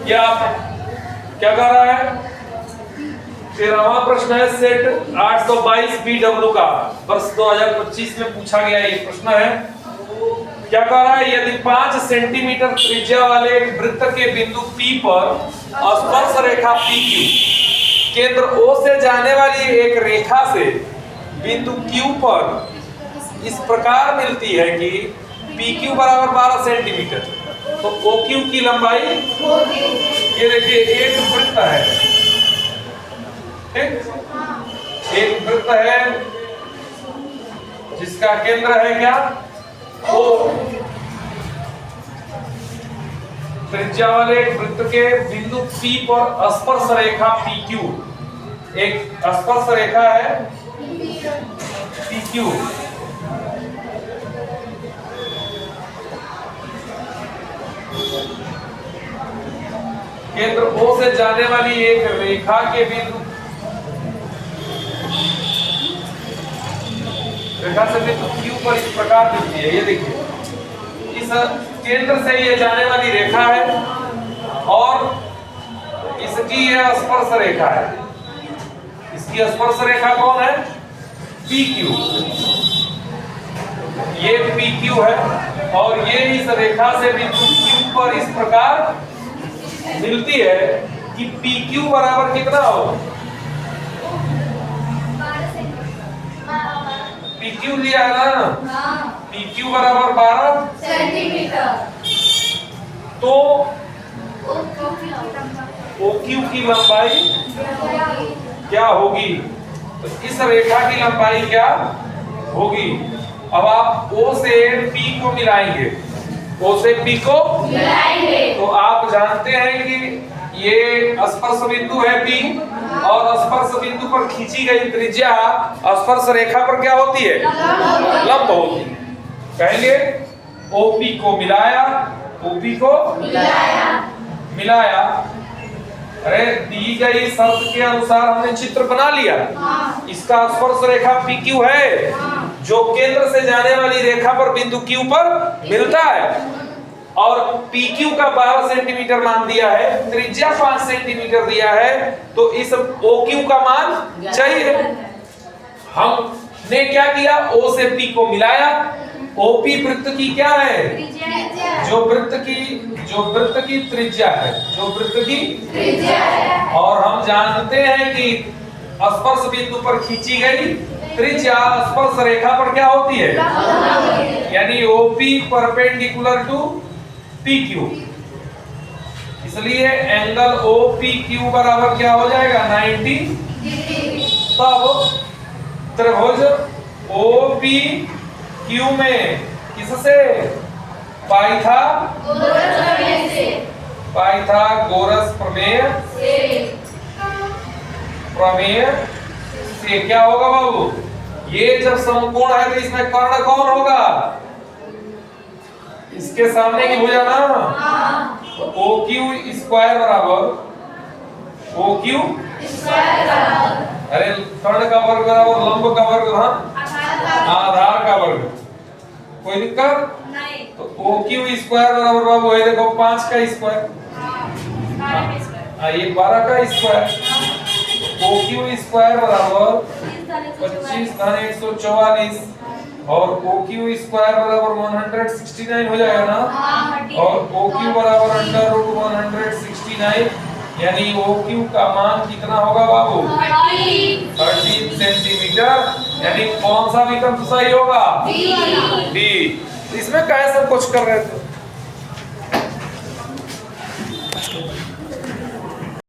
क्या क्या कर रहा है? 13वां प्रश्न है सेट 822 BW का वर्ष 2025 में पूछा गया ये प्रश्न है। क्या कह रहा है? यदि 5 सेंटीमीटर त्रिज्या वाले एक वृत्त के बिंदु P पर स्पर्श रेखा PQ केंद्र O से जाने वाली एक रेखा से बिंदु Q पर इस प्रकार मिलती है कि PQ बराबर 12 सेंटीमीटर, तो OQ की लंबाई, ये देखिए एक वृत्त है, एक वृत्त है जिसका केंद्र है क्या? O। त्रिज्या वाले एक वृत्त के बिंदु P पर स्पर्श रेखा PQ, एक स्पर्श रेखा है PQ, केंद्र O से जाने वाली एक रेखा के बिंदु Q पर इस प्रकार मिलती है। ये देखिए, इस केंद्र से ये जाने वाली रेखा है और इसकी यह स्पर्श रेखा है। इसकी स्पर्श रेखा कौन है? PQ। ये PQ है और ये इस रेखा से बिंदु Q पर इस प्रकार मिलती है कि PQ बराबर कितना हो? PQ लिया है ना? PQ बराबर 12 सेंटीमीटर। तो OQ की लंबाई क्या होगी? तो इस रेखा की लंबाई क्या होगी? अब आप O से P को मिलाएंगे, O से P को मिलाएंगे तो आप जानते हैं कि ये स्पर्श बिंदु है P और स्पर्श बिंदु पर खींची गई त्रिज्या स्पर्श रेखा पर क्या होती है? लंब होती है। कहेंगे OP को मिलाया, OP को मिलाया। अरे दी गई शर्त के अनुसार हमने चित्र बना लिया। इसका स्पर्श रेखा PQ है जो केंद्र से जाने वाली रेखा पर बिंदु Q पर मिलता है और PQ का 12 सेंटीमीटर मान दिया है, त्रिज्या 5 सेंटीमीटर दिया है, तो इस OQ का मान चाहिए। हमने क्या किया? O से P को मिलाया। OP वृत्त की क्या है? जो वृत्त की त्रिज्या है, जो वृत्त की त्रिज्या है। और हम जानते हैं कि स्पर्श बिंदु पर खींची गई त्रिज्या स्पर्श रेखा पर क्या होती है? यानी OP परपेंडिकुलर टू PQ, इसलिए एंगल OPQ बराबर क्या हो जाएगा? 90। तब त्रिभुज OPQ में किससे? पाइथागोरस प्रमेय से क्या होगा बाबू? ये जब समकोण है तो इसमें कर्ण कौन होगा? इसके सामने की भुजा ना, तो OQ स्क्वायर बराबर OQ स्क्वायर, अरे कर्ण का वर्ग बराबर लंब का वर्ग, आधार का वर्ग, कोई दिक्कत नहीं। तो OQ स्क्वायर बराबर बाबू ये देखो 5 का स्क्वायर, ये 12 का स्क्वायर, OQ स्क्वायर बराबर 25 धन 144 और OQ स्क्वायर बराबर 169 हो जाएगा ना, और OQ बराबर √169, यानी OQ का मान कितना होगा बाबू? 13 सेंटीमीटर। यानी कौन सा विकल्प सही होगा? D। इसमें क्या सब कुछ कर रहे थे?